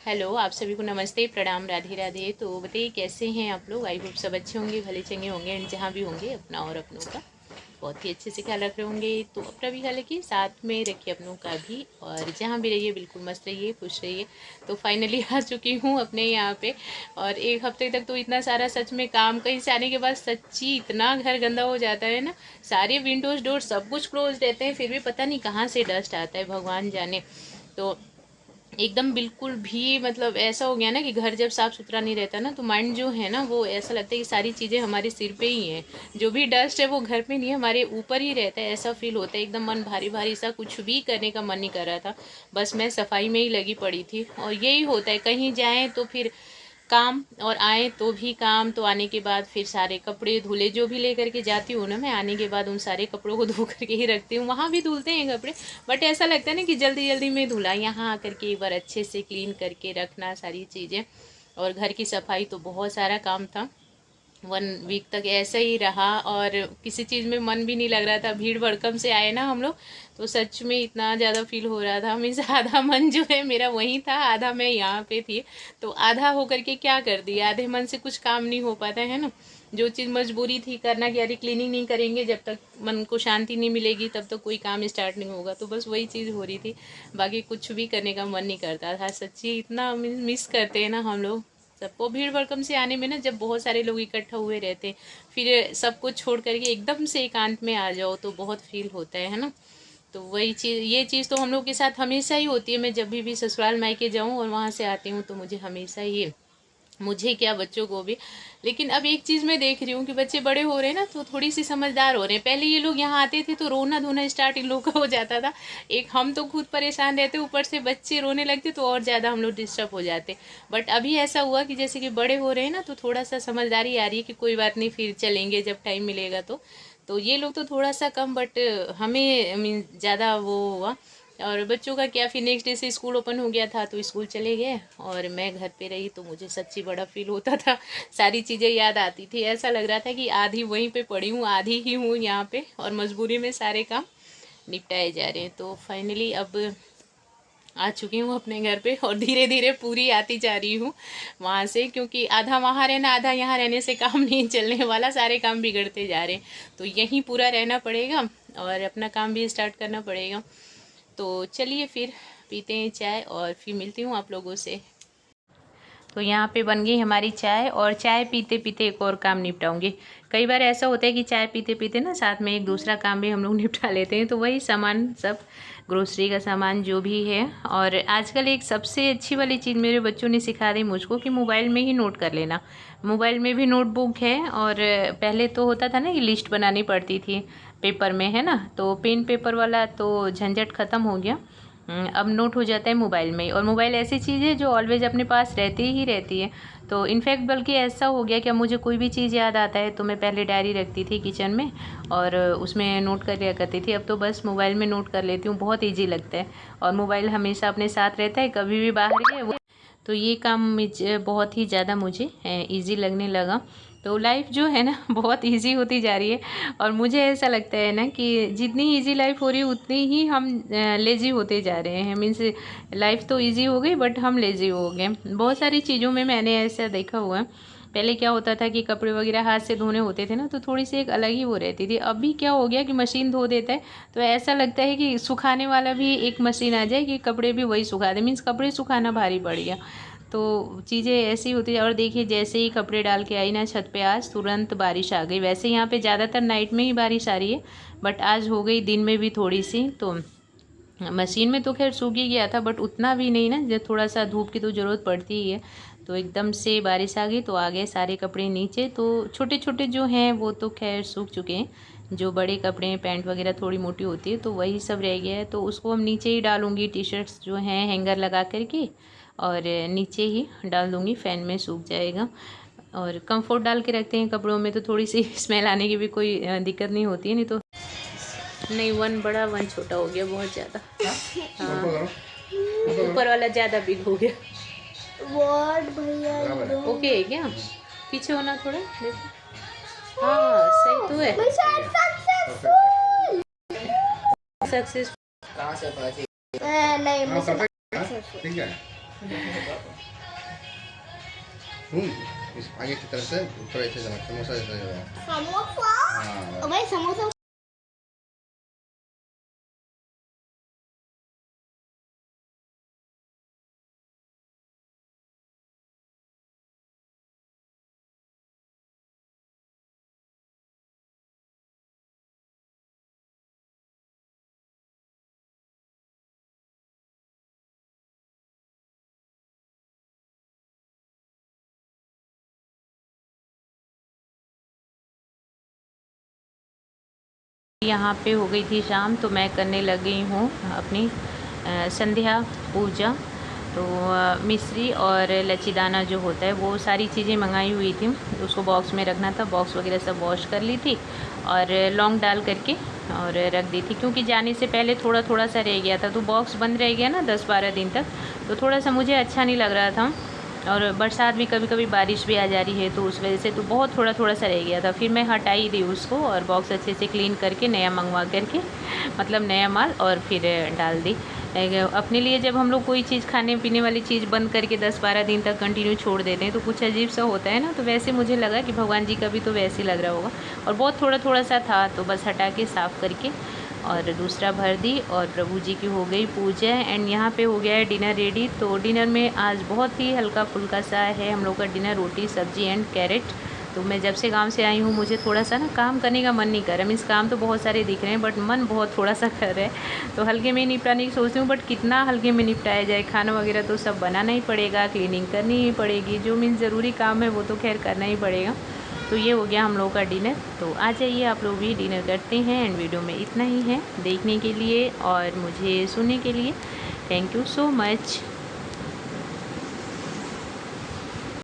Hello, आप सभी को नमस्ते, प्रणाम, राधे राधे। तो बताइए कैसे हैं आप लोग। आई होप सब अच्छे होंगे, भले चंगे होंगे एंड जहाँ भी होंगे अपना और अपनों का बहुत ही अच्छे से ख्याल रख रहे होंगे। तो अपना भी ख्याल रखिए, साथ में रखिए अपनों का भी, और जहाँ भी रहिए बिल्कुल मस्त रहिए, खुश रहिए। तो फाइनली आ चुकी हूँ अपने यहाँ पे। और एक हफ्ते तक तो इतना सारा सच में काम, कहीं से आने के बाद सच्ची इतना घर गंदा हो जाता है ना। सारे विंडोज डोर सब कुछ क्लोज रहते हैं, फिर भी पता नहीं कहाँ से डस्ट आता है, भगवान जाने। तो एकदम बिल्कुल भी मतलब ऐसा हो गया ना कि घर जब साफ सुथरा नहीं रहता ना, तो माइंड जो है ना वो ऐसा लगता है कि सारी चीज़ें हमारे सिर पे ही हैं। जो भी डस्ट है वो घर पे नहीं है, हमारे ऊपर ही रहता है। ऐसा फील होता है, एकदम मन भारी भारी सा, कुछ भी करने का मन नहीं कर रहा था। बस मैं सफाई में ही लगी पड़ी थी। और यही होता है, कहीं जाएं तो फिर काम, और आए तो भी काम। तो आने के बाद फिर सारे कपड़े धुले, जो भी लेकर के जाती हूँ ना मैं, आने के बाद उन सारे कपड़ों को धो करके ही रखती हूँ। वहाँ भी धुलते हैं कपड़े, बट ऐसा लगता है ना कि जल्दी जल्दी में धुला, यहाँ आकर के एक बार अच्छे से क्लीन करके रखना सारी चीज़ें। और घर की सफाई तो बहुत सारा काम था। 1 वीक तक ऐसा ही रहा, और किसी चीज़ में मन भी नहीं लग रहा था। भीड़ भड़कम से आए ना हम लोग, तो सच में इतना ज़्यादा फील हो रहा था। मीन्स आधा मन जो है मेरा वहीं था, आधा मैं यहाँ पे थी। तो आधा होकर के क्या कर दिया, आधे मन से कुछ काम नहीं हो पाता है ना। जो चीज़ मजबूरी थी करना कि अरे क्लीनिंग नहीं करेंगे, जब तक मन को शांति नहीं मिलेगी तब तक कोई काम स्टार्ट नहीं होगा, तो बस वही चीज़ हो रही थी। बाकी कुछ भी करने का मन नहीं करता था। सच्ची इतना मिस करते हैं ना हम लोग सबको। भीड़ भड़कम से आने में ना, जब बहुत सारे लोग इकट्ठा हुए रहते हैं, फिर सब कुछ छोड़ करके एकदम से एकांत में आ जाओ तो बहुत फील होता है ना। तो वही चीज़, ये चीज़ तो हम लोग के साथ हमेशा ही होती है। मैं जब भी ससुराल मायके जाऊँ और वहाँ से आती हूँ तो मुझे हमेशा ही, मुझे क्या बच्चों को भी। लेकिन अब एक चीज़ मैं देख रही हूँ कि बच्चे बड़े हो रहे हैं ना, तो थोड़ी सी समझदार हो रहे हैं। पहले ये लोग यहाँ आते थे तो रोना धोना स्टार्ट इन लोगों का हो जाता था। एक हम तो खुद परेशान रहते, ऊपर से बच्चे रोने लगते तो और ज़्यादा हम लोग डिस्टर्ब हो जाते। बट अभी ऐसा हुआ कि जैसे कि बड़े हो रहे हैं ना, तो थोड़ा सा समझदारी आ रही है कि कोई बात नहीं, फिर चलेंगे जब टाइम मिलेगा। तो ये लोग तो थोड़ा सा कम, बट हमें मीन ज़्यादा वो हुआ। और बच्चों का क्या, फिर नेक्स्ट डे से स्कूल ओपन हो गया था तो स्कूल चले गए, और मैं घर पे रही। तो मुझे सच्ची बड़ा फील होता था, सारी चीज़ें याद आती थी। ऐसा लग रहा था कि आधी वहीं पे पड़ी हूँ, आधी ही हूँ यहाँ पे, और मजबूरी में सारे काम निपटाए जा रहे हैं। तो फाइनली अब आ चुकी हूँ अपने घर पे, और धीरे धीरे पूरी आती जा रही हूँ वहाँ से, क्योंकि आधा वहाँ रहना आधा यहाँ रहने से काम नहीं चलने वाला, सारे काम बिगड़ते जा रहे हैं। तो यहीं पूरा रहना पड़ेगा और अपना काम भी स्टार्ट करना पड़ेगा। तो चलिए फिर पीते हैं चाय, और फिर मिलती हूँ आप लोगों से। तो यहाँ पे बन गई हमारी चाय, और चाय पीते पीते एक और काम निपटाऊंगी। कई बार ऐसा होता है कि चाय पीते पीते ना साथ में एक दूसरा काम भी हम लोग निपटा लेते हैं। तो वही सामान सब, ग्रोसरी का सामान जो भी है। और आजकल एक सबसे अच्छी वाली चीज़ मेरे बच्चों ने सिखा दी मुझको कि मोबाइल में ही नोट कर लेना। मोबाइल में भी नोटबुक है, और पहले तो होता था ना कि लिस्ट बनानी पड़ती थी पेपर में, है ना। तो पेन पेपर वाला तो झंझट ख़त्म हो गया। अब नोट हो जाता है मोबाइल में ही। और मोबाइल ऐसी चीज़ है जो ऑलवेज अपने पास रहती ही रहती है। तो इनफैक्ट बल्कि ऐसा हो गया कि अब मुझे कोई भी चीज़ याद आता है तो मैं पहले डायरी रखती थी किचन में, और उसमें नोट कर लिया करती थी। अब तो बस मोबाइल में नोट कर लेती हूँ, बहुत ईजी लगता है। और मोबाइल हमेशा अपने साथ रहता है, कभी भी बाहर गए वो। तो ये काम मुझे बहुत ही ज़्यादा मुझे ईजी लगने लगा। तो लाइफ जो है ना बहुत इजी होती जा रही है। और मुझे ऐसा लगता है ना कि जितनी इजी लाइफ हो रही है उतनी ही हम लेज़ी होते जा रहे हैं। मीन्स लाइफ तो इजी हो गई बट हम लेज़ी हो गए बहुत सारी चीज़ों में। मैंने ऐसा देखा हुआ है। पहले क्या होता था कि कपड़े वगैरह हाथ से धोने होते थे ना, तो थोड़ी सी एक अलग ही वो रहती थी। अभी क्या हो गया कि मशीन धो देता है, तो ऐसा लगता है कि सुखाने वाला भी एक मशीन आ जाए कि कपड़े भी वही सुखा दे। मीन्स कपड़े सुखाना भारी पड़ गया। तो चीज़ें ऐसी होती है। और देखिए जैसे ही कपड़े डाल के आई ना छत पे, आज तुरंत बारिश आ गई। वैसे यहाँ पे ज़्यादातर नाइट में ही बारिश आ रही है, बट आज हो गई दिन में भी थोड़ी सी। तो मशीन में तो खैर सूख ही गया था, बट उतना भी नहीं ना, जब थोड़ा सा धूप की तो ज़रूरत पड़ती ही है। तो एकदम से बारिश आ गई तो आ गए सारे कपड़े नीचे। तो छोटे छोटे जो हैं वो तो खैर सूख चुके हैं। जो बड़े कपड़े हैं, पैंट वगैरह थोड़ी मोटी होती है, तो वही सब रह गया है। तो उसको हम नीचे ही डालूँगी। टी शर्ट्स जो हैं हैंगर लगा करके, और नीचे ही डाल दूँगी, फ़ैन में सूख जाएगा। और कंफर्ट डाल के रखते हैं कपड़ों में, तो थोड़ी सी स्मेल आने की भी कोई दिक्कत नहीं होती है। नहीं तो नहीं, 1 बड़ा 1 छोटा हो गया बहुत ज़्यादा। हाँ, ऊपर वाला ज़्यादा बिग हो गया। भैया ओके है क्या? पीछे होना थोड़ा, देखो। हाँ सही तो है। सक्सेस कहाँ से नहीं, ठीक है। इस आगे की तरफ से थोड़ा ऐसे जाना, समोसा जैसा जाना। समोसा? हाँ भाई समोसा यहाँ पे हो गई थी शाम, तो मैं करने लग गई हूँ अपनी संध्या पूजा। तो मिश्री और लचीदाना जो होता है वो सारी चीज़ें मंगाई हुई थी, उसको बॉक्स में रखना था। बॉक्स वगैरह सब वॉश कर ली थी और लौंग डाल करके और रख दी थी, क्योंकि जाने से पहले थोड़ा थोड़ा सा रह गया था। तो बॉक्स बंद रह गया ना 10-12 दिन तक, तो थोड़ा सा मुझे अच्छा नहीं लग रहा था। और बरसात भी, कभी कभी बारिश भी आ जा रही है, तो उस वजह से तो बहुत थोड़ा थोड़ा सा रह गया था। फिर मैं हटाई दी उसको और बॉक्स अच्छे से क्लीन करके नया मंगवा करके, मतलब नया माल, और फिर डाल दी। अपने लिए जब हम लोग कोई चीज़, खाने पीने वाली चीज़ बंद करके 10-12 दिन तक कंटिन्यू छोड़ देते हैं तो कुछ अजीब सा होता है ना। तो वैसे मुझे लगा कि भगवान जी का भी तो वैसे ही लग रहा होगा, और बहुत थोड़ा थोड़ा सा था, तो बस हटा के साफ़ करके और दूसरा भर दी। और प्रभु जी की हो गई पूजा एंड यहाँ पे हो गया है डिनर रेडी। तो डिनर में आज बहुत ही हल्का फुल्का सा है हम लोग का डिनर, रोटी सब्जी एंड कैरेट। तो मैं जब से गांव से आई हूँ, मुझे थोड़ा सा ना काम करने का मन नहीं कर रहा। मीन्स काम तो बहुत सारे दिख रहे हैं बट मन बहुत थोड़ा सा कर रहा है। तो हल्के में निपटाने की सोचती हूँ, बट कितना हल्के में निपटाया जाए। खाना वगैरह तो सब बनाना ही पड़ेगा, क्लीनिंग करनी ही पड़ेगी, जो मीन्स ज़रूरी काम है वो तो खैर करना ही पड़ेगा। तो ये हो गया हम लोगों का डिनर। तो आ जाइए आप लोग भी डिनर करते हैं। एंड वीडियो में इतना ही है देखने के लिए और मुझे सुनने के लिए। Thank you so much.